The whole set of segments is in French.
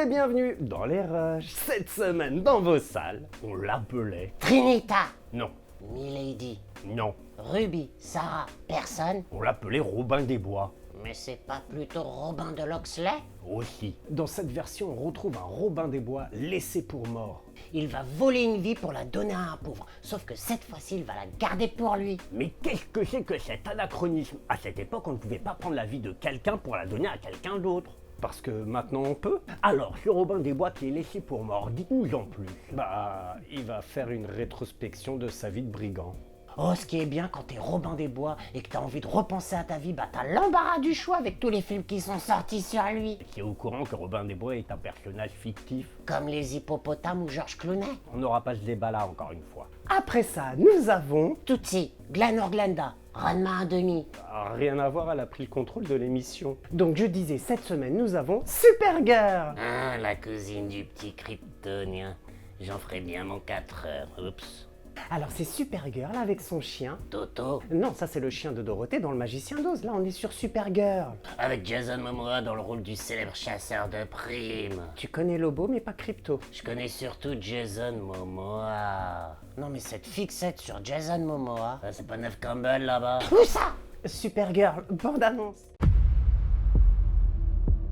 et bienvenue dans les rushs. Cette semaine, dans vos salles, on l'appelait... Trinita, Non, Milady, non, Ruby, Sarah, personne. on l'appelait Robin des Bois. Mais c'est pas plutôt Robin de Loxley? Aussi. Dans cette version, on retrouve un Robin des Bois laissé pour mort. Il va voler une vie pour la donner à un pauvre, sauf que cette fois-ci, il va la garder pour lui. Mais qu'est-ce que c'est que cet anachronisme? À cette époque, on ne pouvait pas prendre la vie de quelqu'un pour la donner à quelqu'un d'autre. Parce que maintenant on peut. Alors, ce Robin des Bois qui est laissé pour mort, dites-nous en plus. Bah, il va faire une rétrospection de sa vie de brigand. Oh, ce qui est bien quand t'es Robin des Bois et que t'as envie de repenser à ta vie, bah t'as l'embarras du choix avec tous les films qui sont sortis sur lui. Tu es au courant que Robin des Bois est un personnage fictif? Comme les hippopotames ou Georges Clooney. On n'aura pas ce débat-là encore une fois. Après ça, nous avons... Tootsie, Glenn or Glenda, Ranma à demi. Rien à voir, elle a pris le contrôle de l'émission. Donc je disais, cette semaine, nous avons Supergirl. Ah, la cousine du petit kryptonien. J'en ferai bien mon 4 heures, oups. Alors c'est Supergirl avec son chien. Toto, Non, ça c'est le chien de Dorothée dans Le Magicien d'Oz. Là, on est sur Supergirl. avec Jason Momoa dans le rôle du célèbre chasseur de primes. Tu connais Lobo, mais pas Crypto. Je connais surtout Jason Momoa. Non mais cette fixette sur Jason Momoa, c'est pas Neve Campbell là-bas? Où ça? Supergirl, bande-annonce.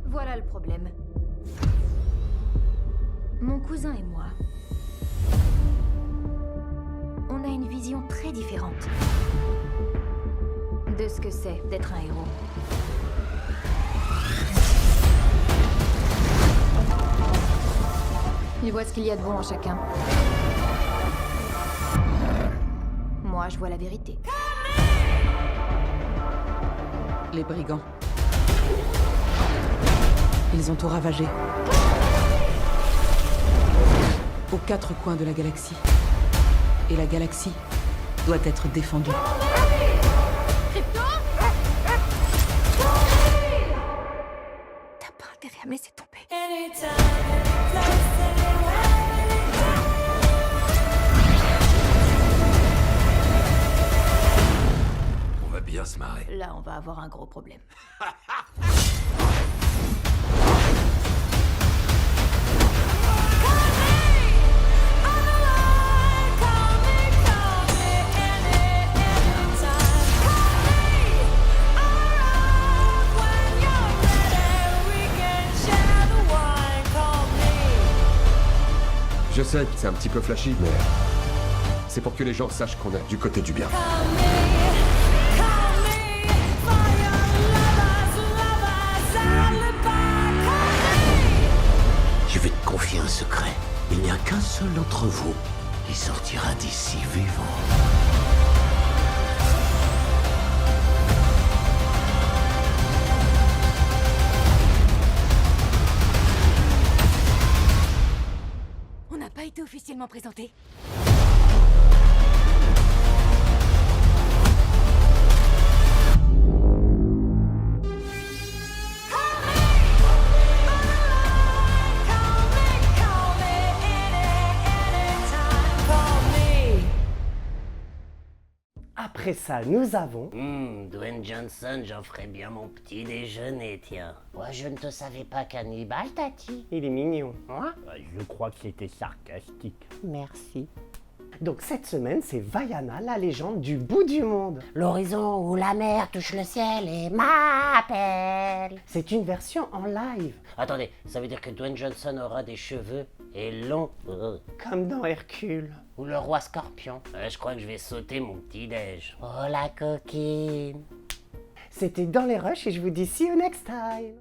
Voilà le problème. Mon cousin et moi, on a une vision très différente de ce que c'est d'être un héros. Il voit ce qu'il y a de bon en chacun. Moi, je vois la vérité. Les brigands. Ils ont tout ravagé. Aux 4 coins de la galaxie. Et la galaxie doit être défendue. T'as pas intérêt à me laisser tomber. On va bien se marrer. Là, on va avoir un gros problème. Je sais, c'est un petit peu flashy, mais c'est pour que les gens sachent qu'on est du côté du bien. Je vais te confier un secret. Il n'y a qu'un seul d'entre vous qui sortira d'ici vivant. On n'a pas été officiellement présenté. Après ça, nous avons... Dwayne Johnson, j'en ferai bien mon petit déjeuner, tiens. Ouais, je ne te savais pas cannibale, Tati. Il est mignon. Hein? Je crois que c'était sarcastique. Merci. Donc cette semaine, c'est Vaiana, la légende du bout du monde. L'horizon où la mer touche le ciel et m'appelle. C'est une version en live, Attendez, ça veut dire que Dwayne Johnson aura des cheveux et longs. comme dans Hercule. Ou le roi scorpion. Je crois que je vais sauter mon petit-déj. Oh la coquine. C'était dans les rushs et je vous dis see you next time.